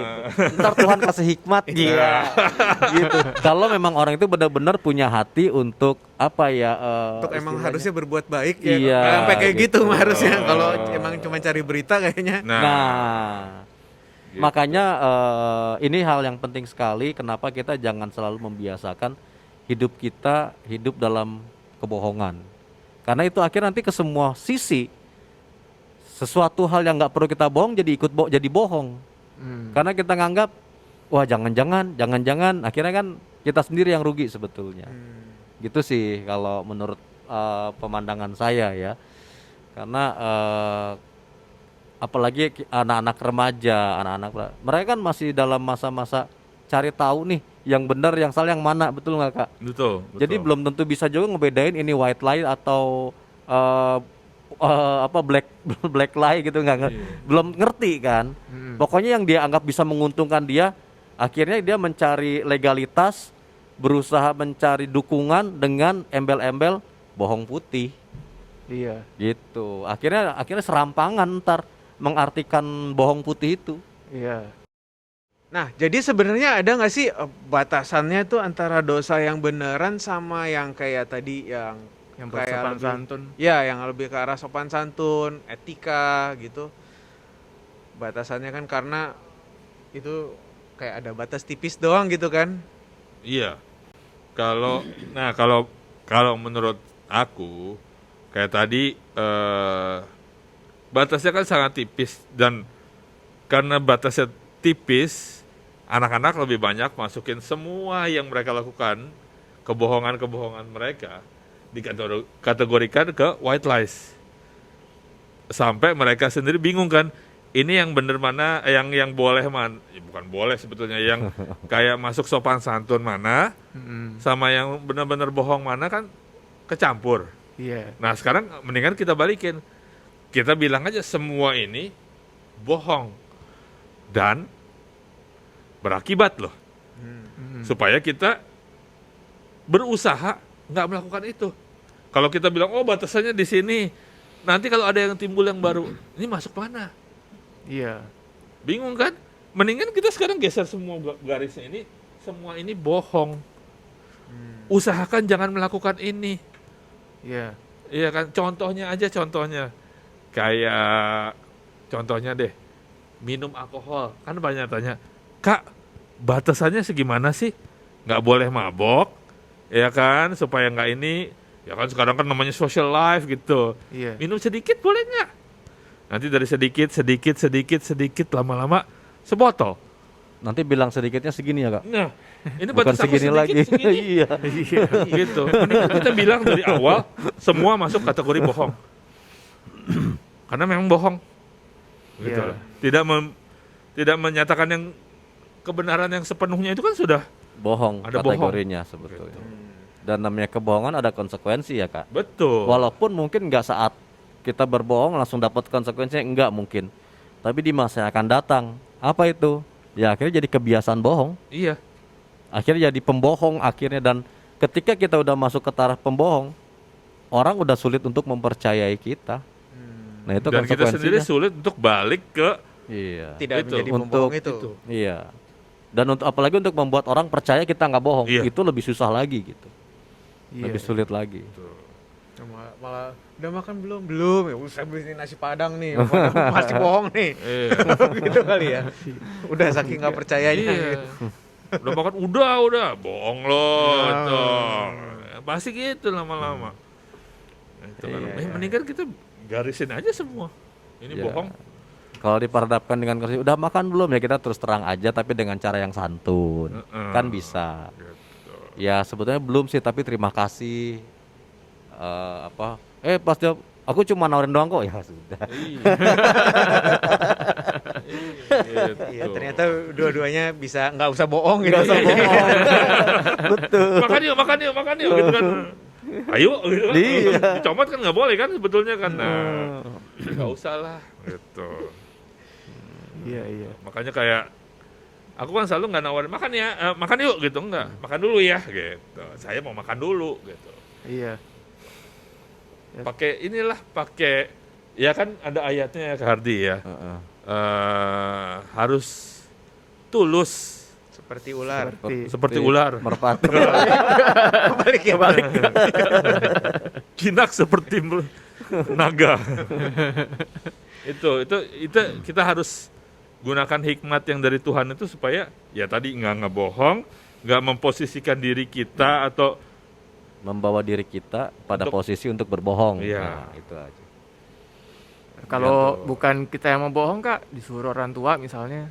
Ntar Tuhan kasih hikmat gitu. Gitu. Kalau memang orang itu benar-benar punya hati untuk apa ya untuk emang istilahnya. harusnya berbuat baik ya. Iya, Nggak sampai kayak gitu gitu. harusnya. Kalau emang cuma cari berita kayaknya. Nah, Gitu. makanya ini hal yang penting sekali. Kenapa kita jangan selalu membiasakan hidup kita hidup dalam kebohongan? Karena itu akhirnya nanti ke semua sisi. Sesuatu hal yang nggak perlu kita bohong jadi jadi bohong. Karena kita nganggap wah jangan-jangan, akhirnya kan kita sendiri yang rugi sebetulnya. Gitu sih kalau menurut pemandangan saya ya. Karena apalagi anak-anak remaja, mereka kan masih dalam masa-masa cari tahu nih yang benar, yang salah, yang mana, betul nggak kak? Betul. Jadi belum tentu bisa juga ngebedain ini white lie atau apa black lie gitu, belum ngerti kan. Pokoknya yang dia anggap bisa menguntungkan dia, akhirnya dia mencari legalitas, berusaha mencari dukungan dengan embel-embel bohong putih. Iya. Gitu. Akhirnya serampangan ntar mengartikan bohong putih itu. Iya. Nah, jadi sebenarnya ada nggak sih batasannya tuh antara dosa yang beneran sama yang kayak tadi yang Yang kayak bersopan lebih- santun. Ya, yang lebih ke arah sopan santun, etika gitu. Batasannya kan karena itu kayak ada batas tipis doang gitu kan. Iya. Kalau menurut aku kayak tadi batasnya kan sangat tipis, dan karena batasnya tipis, anak-anak lebih banyak masukin semua yang mereka lakukan, kebohongan-kebohongan mereka dikategorikan ke white lies. Sampai mereka sendiri bingung kan, ini yang bener mana, yang boleh mana, bukan boleh sebetulnya, yang kayak masuk sopan santun mana, sama yang benar-benar bohong mana kan kecampur. Iya. Nah sekarang mendingan kita balikin, kita bilang aja semua ini bohong dan berakibat loh, supaya kita berusaha nggak melakukan itu. Kalau kita bilang oh batasannya di sini, nanti kalau ada yang timbul yang baru, ini masuk mana? Iya. Bingung kan? Mendingan kita sekarang geser semua garisnya ini, semua ini bohong. Usahakan jangan melakukan ini. Iya. Iya kan? Contohnya aja, kayak contohnya deh, minum alkohol. Kan banyak tanya, Kak, batasannya segimana sih? Nggak boleh mabok, ya kan? Supaya nggak ini, ya kan sekarang kan namanya social life gitu. Iya. Minum sedikit boleh nggak? Nanti dari sedikit, lama-lama sebotol. Nanti bilang sedikitnya segini ya, Kak. Nah, ini Bukan batas aku segini lagi. segini. Iya. Gitu. Mendingan kita bilang dari awal semua masuk kategori bohong. Karena memang bohong. Gitu. Iya. Tidak menyatakan yang kebenaran yang sepenuhnya itu kan sudah Bohong Ada bohong. kategorinya sebetulnya. Dan namanya kebohongan ada konsekuensi ya, Kak. betul. Walaupun mungkin nggak saat kita berbohong langsung dapat konsekuensinya, enggak mungkin. Tapi di masa yang akan datang, apa itu? Ya akhirnya jadi kebiasaan bohong. Iya. Akhirnya jadi pembohong akhirnya, dan ketika kita udah masuk ke taraf pembohong, orang udah sulit untuk mempercayai kita. Nah, itu Dan kita sendiri konsekuensinya. sulit untuk balik ke Iya. Tidak Itu. menjadi Untuk pembohong itu. Iya. Dan untuk apalagi untuk membuat orang percaya kita nggak bohong, Iya. itu lebih susah lagi gitu. Iya. Lebih sulit lagi. Malah udah makan belum ya usah beli nasi padang nih masih bohong nih. Iya. Gitu kali ya, udah saking nggak percayanya Iya. gitu. Udah makan, udah, bohong loh. Tuh. Pasti gitu lama-lama. Itu kan. Iya. Mendingan kita garisin aja semua. Ini Iya. bohong. Kalau diperhadapkan dengan kondisi udah makan belum, ya kita terus terang aja tapi dengan cara yang santun. Kan bisa. Ya sebetulnya belum sih, tapi terima kasih. Pas dia aku cuma nawarin doang kok, ya sudah. Gitu. Iya, ternyata dua-duanya bisa nggak usah bohong gitu. Nggak usah bohong. Betul. makan yuk gitu kan. Ayo gitu kan. Iya. Dicomot kan nggak boleh kan sebetulnya kan. Nah, nggak usah lah gitu. Iya. Makanya kayak aku kan selalu nggak nawarin makan ya, makan yuk gitu, enggak. Makan dulu ya gitu. Saya mau makan dulu gitu. Iya. Pakai ya kan ada ayatnya ya Kak Hardi ya. Heeh. Harus tulus Seperti ular. seperti ular. Merpati. Balik. Jinak seperti naga. itu kita harus gunakan hikmat yang dari Tuhan itu supaya ya tadi nggak ngebohong, nggak memposisikan diri kita atau Membawa diri kita pada Untuk- posisi untuk berbohong. Iya. Nah, itu aja. Kalau Gitu. bukan kita yang mau bohong, Kak, disuruh orang tua misalnya.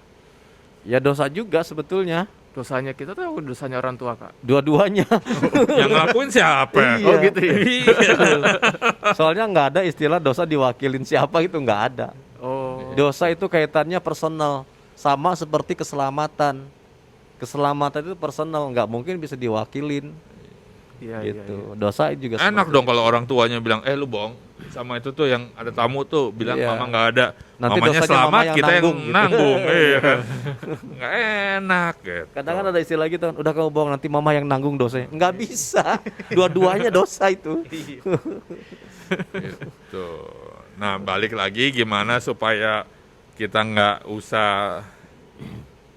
Ya dosa juga sebetulnya. Dosanya kita tuh dosanya orang tua, Kak. Dua-duanya. yang ngelakuin siapa? Iya. Oh gitu ya. Iya. Soalnya nggak ada istilah dosa diwakilin siapa, itu nggak ada. Oh. Dosa itu kaitannya personal, sama seperti keselamatan. Keselamatan itu personal, nggak mungkin bisa diwakilin Iya, gitu. Dosa juga Enak seperti dong kalau orang tuanya bilang, lu bohong sama itu tuh yang ada tamu tuh bilang Iya. mama nggak ada. Nanti Mamanya dosanya selamat, mama yang kita nanggung, yang gitu. nanggung. Iya kan? Nggak enak gitu. Kadang kan ada istilah gitu, udah kamu bohong nanti mama yang nanggung dosanya. Nggak bisa, dua-duanya dosa itu. Gitu. Nah balik lagi gimana supaya kita nggak usah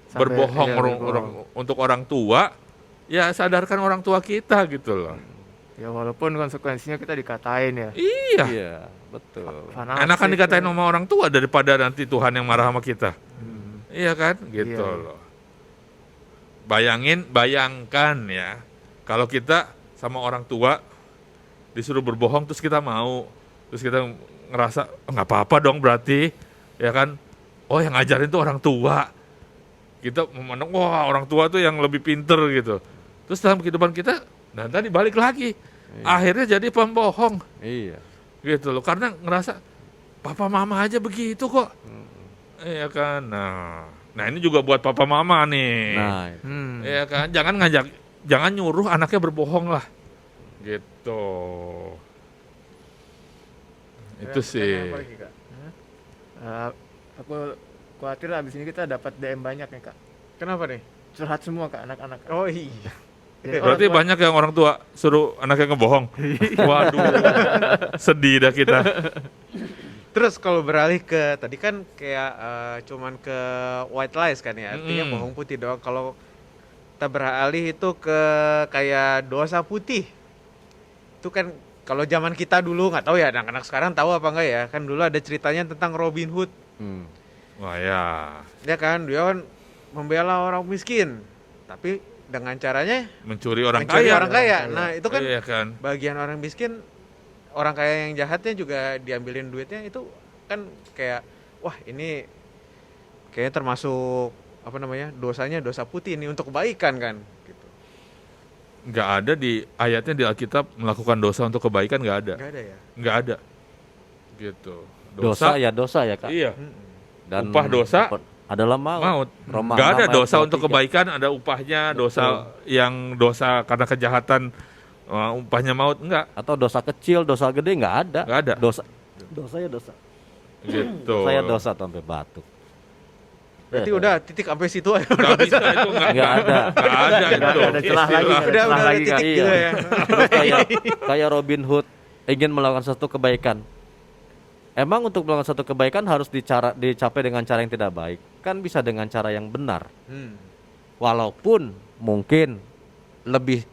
Sampai- berbohong iya, berbohong. untuk orang tua, ya sadarkan orang tua kita gitu loh. Ya walaupun konsekuensinya kita dikatain ya. Iya, Iya. Betul. Fanatik. Enakan dikatain sama orang tua daripada nanti Tuhan yang marah sama kita. Iya kan? Gitu Iya. loh. Bayangkan ya, kalau kita sama orang tua disuruh berbohong terus kita mau, terus kita ngerasa "Oh, nggak apa-apa dong berarti, ya kan? Oh yang ngajarin tuh orang tua. Kita memandang wah orang tua tuh yang lebih pinter gitu. Terus dalam kehidupan kita, nah tadi balik lagi, akhirnya jadi pembohong Iya. gitu loh, karena ngerasa papa mama aja begitu kok, iya kan? Nah ini juga buat papa mama nih. Nah, Ya kan, jangan nyuruh anaknya berbohong lah, gitu. Itu sih. Apa lagi, Kak? Aku khawatir abis ini kita dapat DM banyak nih, Kak. Kenapa nih? Curhat semua, Kak, anak-anak. Oh iya. Ya, Berarti orang tua- banyak yang orang tua suruh anaknya ngebohong. Waduh, sedih dah kita. Terus kalau beralih ke tadi kan kayak cuman ke white lies kan ya, artinya Mm-mm. bohong putih doang. Kalau kita beralih itu ke kayak dosa putih, itu kan kalau zaman kita dulu nggak tahu ya, anak-anak sekarang tahu apa enggak ya? Kan dulu ada ceritanya tentang Robin Hood, Wah ya, ya kan? Dia kan membela orang miskin, tapi dengan caranya mencuri orang mencuri kaya. orang kaya. Nah itu kan Iya kan. bagian orang miskin, orang kaya yang jahatnya juga diambilin duitnya, itu kan kayak wah ini kayaknya termasuk apa namanya, dosanya dosa putih ini untuk kebaikan kan gitu. Nggak ada di ayatnya di Alkitab melakukan dosa untuk kebaikan, nggak ada. Nggak ada ya. Nggak ada. Gitu. dosa ya Kak. Iya. Dan Upah dosa adalah maut. Maut. Roma Nggak ada 6 ayat dosa untuk 23. kebaikan, ada upahnya. Dosa yang dosa karena kejahatan, upahnya maut, enggak. Atau dosa kecil, dosa gede nggak ada. Nggak ada. Dosa ya dosa. Gitu. Saya dosa sampai batuk. Berarti udah titik sampai situ aja. Nggak bisa itu, nggak Nggak ada. Nggak ada itu. Nggak ada celah lagi, nggak ada Udah celah lagi, Kak. titik gitu Iya. ya. Terus kayak Robin Hood ingin melakukan satu kebaikan. Emang untuk melakukan satu kebaikan harus dicapai dengan cara yang tidak baik? Kan bisa dengan cara yang benar. Walaupun mungkin lebih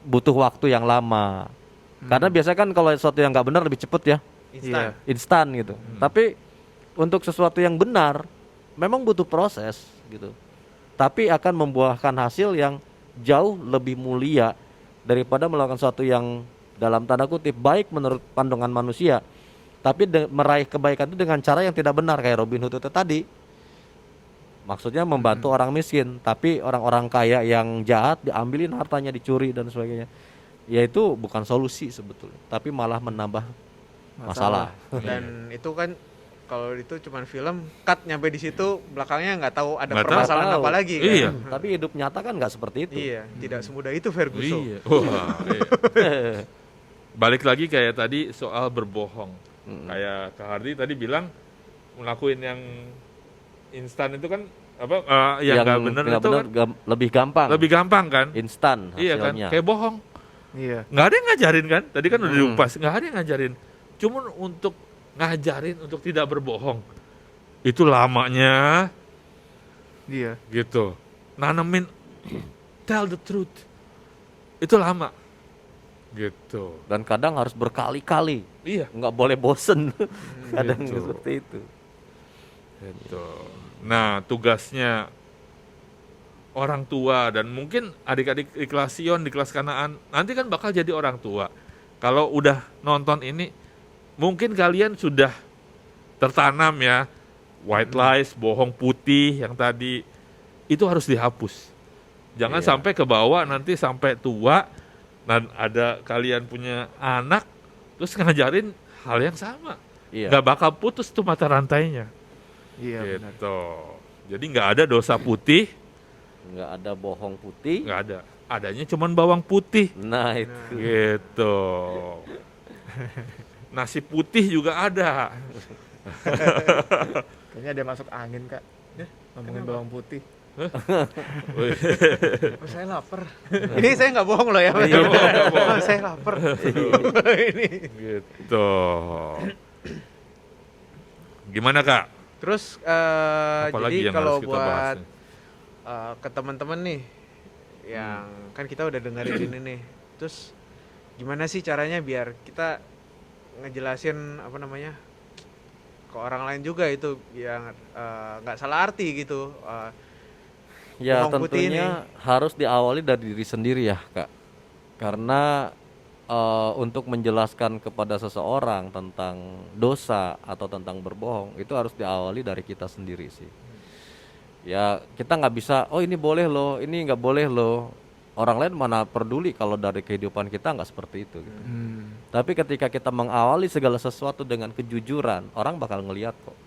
butuh waktu yang lama. Karena biasanya kan kalau sesuatu yang nggak benar lebih cepet ya, Instan. instan gitu. Tapi untuk sesuatu yang benar memang butuh proses gitu. Tapi akan membuahkan hasil yang jauh lebih mulia daripada melakukan sesuatu yang dalam tanda kutip baik menurut pandangan manusia, tapi meraih kebaikan itu dengan cara yang tidak benar kayak Robin Hood itu tadi. Maksudnya membantu orang miskin, tapi orang-orang kaya yang jahat diambilin hartanya, dicuri dan sebagainya. Ya itu bukan solusi sebetulnya, tapi malah menambah masalah. Dan itu kan kalau itu cuman film, cut nyampe di situ, belakangnya nggak tahu ada Nggak tahu. permasalahan apa lagi kan. Iya. Tapi hidup nyata kan nggak seperti itu. Iya, tidak semudah itu Ferguson. Iya. Wah, iya. Balik lagi kayak tadi soal berbohong. Kayak Kak Hardi tadi bilang ngelakuin yang instan itu kan apa yang nggak benar nggak itu benar kan lebih gampang. lebih gampang kan? Instan Iya kan? hasilnya. Kayak bohong. Iya. Nggak ada yang ngajarin kan? Tadi kan udah diupas. Nggak ada yang ngajarin. Cuman untuk ngajarin untuk tidak berbohong itu lamanya Iya. gitu. Nanemin tell the truth itu lama gitu. Dan kadang harus berkali-kali, Iya. nggak boleh bosen. Kadang Gitu. seperti itu. Gitu. Nah, tugasnya orang tua dan mungkin adik-adik di kelas Sion, di kelas Kanaan nanti kan bakal jadi orang tua. Kalau udah nonton ini, mungkin kalian sudah tertanam ya white lies, bohong putih yang tadi itu harus dihapus. Jangan Iya. sampai ke bawah nanti sampai tua dan ada kalian punya anak terus ngajarin hal yang sama. Iya. Nggak bakal putus tuh mata rantainya. Iya, benar. Gitu. Jadi nggak ada dosa putih, Nggak ada bohong putih. nggak ada. Adanya cuman bawang putih. Nah itu. Gitu. Nasi putih juga ada. Kayaknya ada masuk angin, Kak. Ngomongin bawang putih. Oh, saya lapar. Ini saya nggak bohong loh ya. Nggak bohong, nggak bohong. Oh, saya lapar. Ini. Gitu. Gimana Kak? Terus Apalagi jadi yang kalau harus kita bahas buat nih? ke teman-teman nih yang kan kita udah dengerin ini nih. Terus gimana sih caranya biar kita ngejelasin apa namanya ke orang lain juga itu yang nggak salah arti gitu. Ya Bohong putih tentunya harus diawali dari diri sendiri ya Kak. Karena untuk menjelaskan kepada seseorang tentang dosa atau tentang berbohong itu harus diawali dari kita sendiri sih. Ya kita nggak bisa, oh ini boleh loh, ini nggak boleh loh. Orang lain mana peduli kalau dari kehidupan kita nggak seperti itu gitu. Tapi ketika kita mengawali segala sesuatu dengan kejujuran, orang bakal ngelihat kok.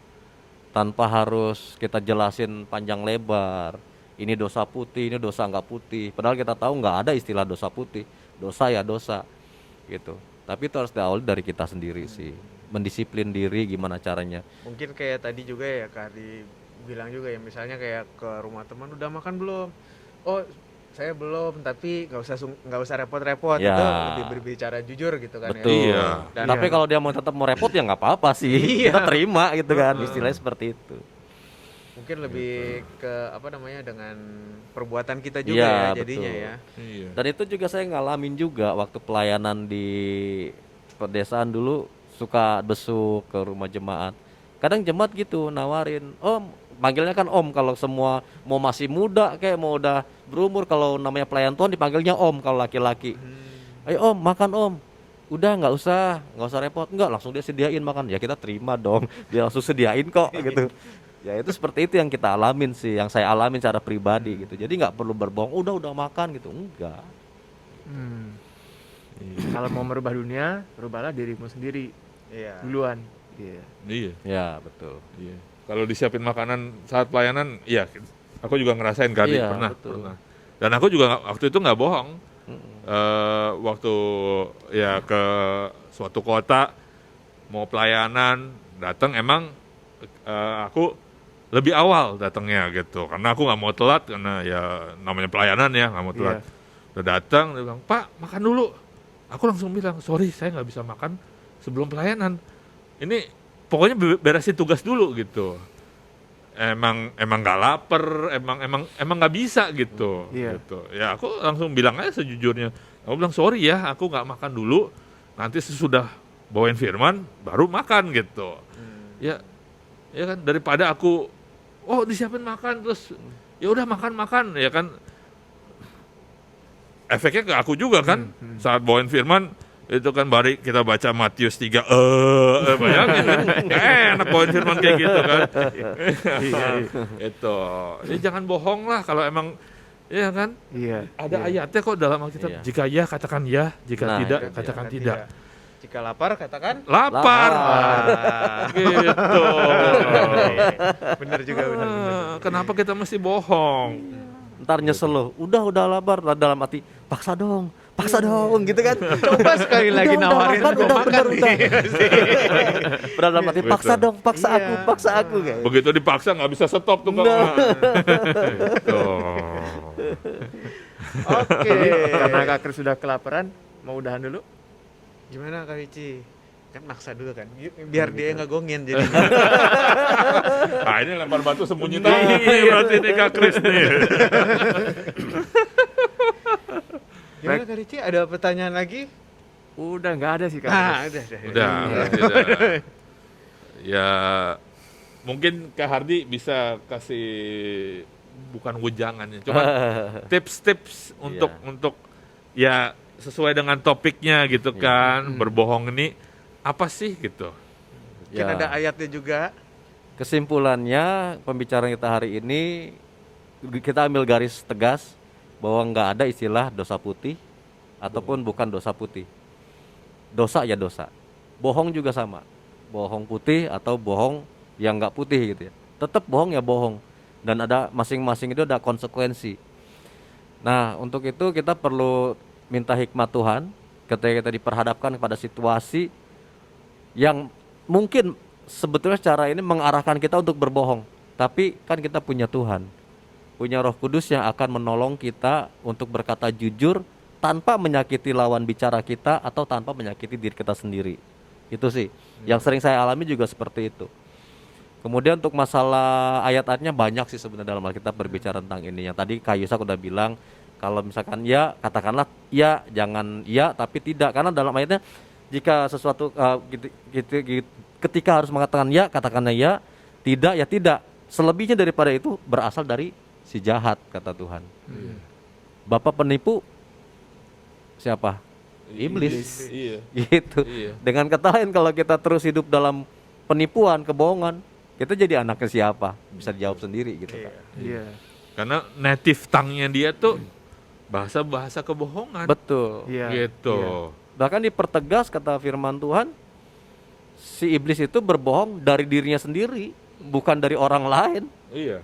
Tanpa harus kita jelasin panjang lebar. Ini dosa putih, ini dosa nggak putih. Padahal kita tahu nggak ada istilah dosa putih. Dosa ya dosa, gitu. Tapi itu harus diawali dari kita sendiri sih. Mendisiplin diri gimana caranya. Mungkin kayak tadi juga ya Kak bilang juga ya, misalnya kayak ke rumah teman, udah makan belum? Oh saya belum, tapi nggak usah repot-repot. Ya. Itu lebih berbicara jujur gitu kan. Betul. Ya. Iya. Dan Tapi kalau dia mau tetap mau repot ya nggak apa-apa sih. Iya. Kita terima gitu kan. Istilahnya seperti itu. mungkin lebih ke apa namanya dengan perbuatan kita juga Iya, ya jadinya betul. ya. Iya. Dan itu juga saya ngalamin juga waktu pelayanan di pedesaan dulu, suka besuk ke rumah jemaat. Kadang jemaat gitu nawarin, Om, panggilnya kan Om kalau semua mau masih muda kayak mau udah berumur, kalau namanya pelayan Tuhan dipanggilnya Om kalau laki-laki. Ayo Om, makan Om. Udah nggak usah repot, nggak, langsung dia sediain makan. Ya kita terima dong, dia langsung sediain kok gitu. Ya itu seperti itu yang kita alamin sih, yang saya alamin secara pribadi gitu. Jadi nggak perlu berbohong, udah makan gitu, enggak. Kalau mau merubah dunia, rubahlah dirimu sendiri Iya. duluan. Iya. Iya. Ya betul. Iya. Kalau disiapin makanan saat pelayanan, iya, aku juga ngerasain kali, Iya, pernah, betul. pernah. Dan aku juga waktu itu nggak bohong. Waktu ya ke suatu kota mau pelayanan, datang emang aku lebih awal datangnya gitu, karena aku nggak mau telat, karena ya namanya pelayanan ya nggak mau telat. Udah datang, dia bilang, Pak makan dulu. Aku langsung bilang, sorry saya nggak bisa makan sebelum pelayanan. Ini pokoknya beresin tugas dulu gitu. Emang nggak lapar, emang nggak bisa gitu. Iya. Gitu. Ya aku langsung bilang aja sejujurnya. Aku bilang sorry ya, aku nggak makan dulu. Nanti sesudah bawain firman baru makan gitu. Ya kan daripada aku disiapin makan terus ya udah makan ya kan, efeknya ke aku juga kan. Saat bawain firman itu kan bari kita baca Matius 3 bayangin kan, nggak enak bawain firman kayak gitu kan. Itu ya jangan bohong lah kalau emang ya kan. Iya. Ada ayatnya kok dalam Alkitab, Iya. jika ya katakan ya, jika Nah, tidak itu dia. katakan tidak. Jika lapar katakan Lapar. Gitu. bener juga bener. Kenapa kita mesti bohong? Ntar nyesel loh, udah lapar, dalam hati paksa dong gitu kan. Coba sekali lagi nawarin makan, gua udah, makan bener, nih. Padahal dalam hati paksa Betul. dong, paksa Iya. aku kayak. Begitu dipaksa nggak bisa stop tuh. Nah. Gitu. Oke. Karena Kak Kris sudah kelaparan, mau udahan dulu. Gimana Kak Vici? Kan maksa dulu kan, biar dia nggak gongin jadi. Nah ini lempar batu sembunyi tadi berarti ini Kak Kris nih. Gimana Kak Vici? Ada pertanyaan lagi? Udah nggak ada sih Kak. Nah, Kris. udah. Berarti udah. Ya mungkin Kak Hardi bisa kasih bukan wejangannya, cuma tips-tips untuk ya sesuai dengan topiknya gitu kan. Berbohong ini apa sih gitu. Mungkin Ya. ada ayatnya juga. Kesimpulannya pembicaraan kita hari ini, kita ambil garis tegas bahwa nggak ada istilah dosa putih ataupun bukan dosa putih. Dosa ya dosa. Bohong juga sama. Bohong putih atau bohong yang nggak putih gitu ya. Tetap bohong ya bohong. Dan ada masing-masing itu ada konsekuensi. Nah untuk itu kita perlu minta hikmat Tuhan ketika kita diperhadapkan kepada situasi yang mungkin sebetulnya secara ini mengarahkan kita untuk berbohong. Tapi kan kita punya Tuhan, punya Roh Kudus yang akan menolong kita untuk berkata jujur tanpa menyakiti lawan bicara kita atau tanpa menyakiti diri kita sendiri. Itu sih yang sering saya alami juga seperti itu. Kemudian untuk masalah ayat-ayatnya banyak sih sebenarnya dalam Alkitab berbicara tentang ini. Yang tadi Kak Yusak udah bilang kalau misalkan ya katakanlah ya, jangan ya tapi tidak, karena dalam ayatnya Jika sesuatu ketika harus mengatakan ya, katakanlah ya, tidak ya tidak. Selebihnya daripada itu berasal dari si jahat, kata Tuhan. Bapak penipu siapa? Iblis. Iya. Gitu. Iya. Dengan kata lain, kalau kita terus hidup dalam penipuan, kebohongan, kita jadi anaknya siapa? Bisa dijawab sendiri gitu kan. Iya. Karena native tongue-nya dia tuh bahasa kebohongan. Betul. Iya. Gitu. Iya. Bahkan dipertegas kata firman Tuhan, si iblis itu berbohong dari dirinya sendiri, bukan dari orang lain. Iya.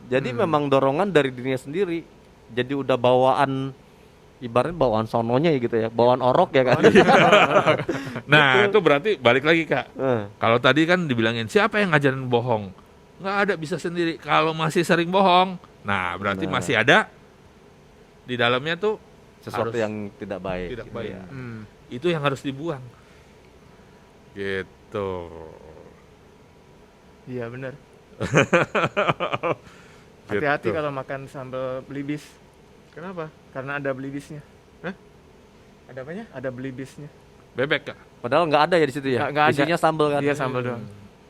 Jadi memang dorongan dari dirinya sendiri. Jadi udah bawaan, ibaratnya bawaan sononya ya gitu ya, bawaan orok ya kan. Nah, itu berarti balik lagi, Kak. Eh, Kalau tadi kan dibilangin siapa yang ngajarin bohong? Nggak ada, bisa sendiri. Kalau masih sering bohong, nah berarti Nah. masih ada di dalamnya tuh Sesuatu harus yang tidak baik. tidak gitu baik. ya. Itu yang harus dibuang. Gitu. Iya benar. Gitu. Hati-hati kalau makan sambal belibis, Kenapa? karena ada belibisnya. Ada apanya? Ada belibisnya. Bebek, Kak. Padahal nggak ada ya di situ ya. Nggak ada. Isinya sambal kan. Dia sambal doang.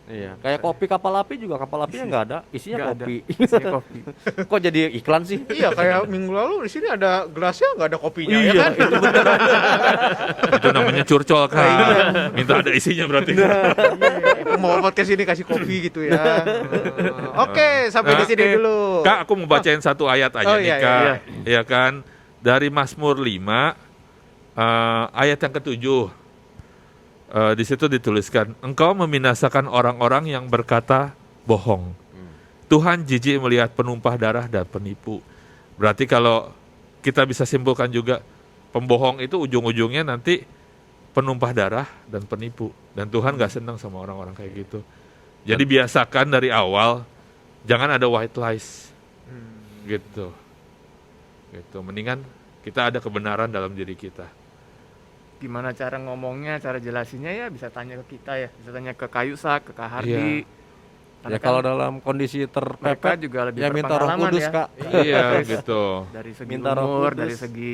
Iya. Kayak kopi kapal api juga, kapal apinya nggak ada, isinya Nggak ada. kopi. Isinya kopi. Kok jadi iklan sih? Iya, kayak minggu lalu di sini ada gelasnya nggak ada kopinya ya kan? itu bener. Itu namanya curcol, Kak. Minta ada isinya berarti. Mau podcast ini kasih kopi gitu ya. Oke, sampai di sini Oke. dulu. Kak, aku mau bacain satu ayat aja Oh, nih, iya, Kak. iya. Iya kan? Dari Mazmur 5 ayat yang ke-7. Di situ dituliskan, engkau membinasakan orang-orang yang berkata bohong. Tuhan jijik melihat penumpah darah dan penipu. Berarti kalau kita bisa simpulkan juga, pembohong itu ujung-ujungnya nanti penumpah darah dan penipu. Dan Tuhan gak senang sama orang-orang kayak gitu. Jadi biasakan dari awal, jangan ada white lies. Gitu. Gitu. Mendingan kita ada kebenaran dalam diri kita. Gimana cara ngomongnya, cara jelasinnya ya bisa tanya ke kita ya. Bisa tanya ke Kayusak, ke Kak Hardi. Iya. Karena Ya kan kalau dalam kondisi mereka terpepet juga lebih ya minta Roh berpengalaman Kudus, ya. Kak. Iya, gitu. Dari segi Minta Roh umur, Kudus. dari segi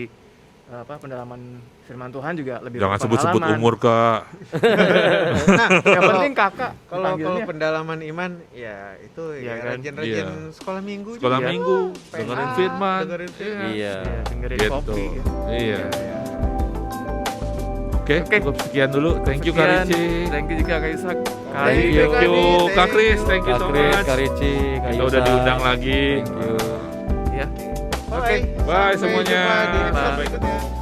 pendalaman firman Tuhan juga lebih Jangan sebut-sebut berpengalaman. umur, Kak. Nah, Yang penting kakak kalau panggilnya. pendalaman iman ya itu Iya ya kan? rajin-rajin Iya. sekolah minggu Sekolah juga. minggu, PA, dengerin firman. dengerin firman. Iya. Ya, dengerin Gitu. kopi. Iya. Oke, cukup sekian dulu. Thank you, Kak Sekian. Ricci. Thank you juga Kak Isak. Thank you, Thank you, Kak Kak Kris. Ricci. Thank you Kak so Kris, much. Kak Ricci, Kak Kita udah Yusa. diundang lagi. Thank you. Ya. Bye. Bye Sampai semuanya. jumpa di episode Bye. berikutnya.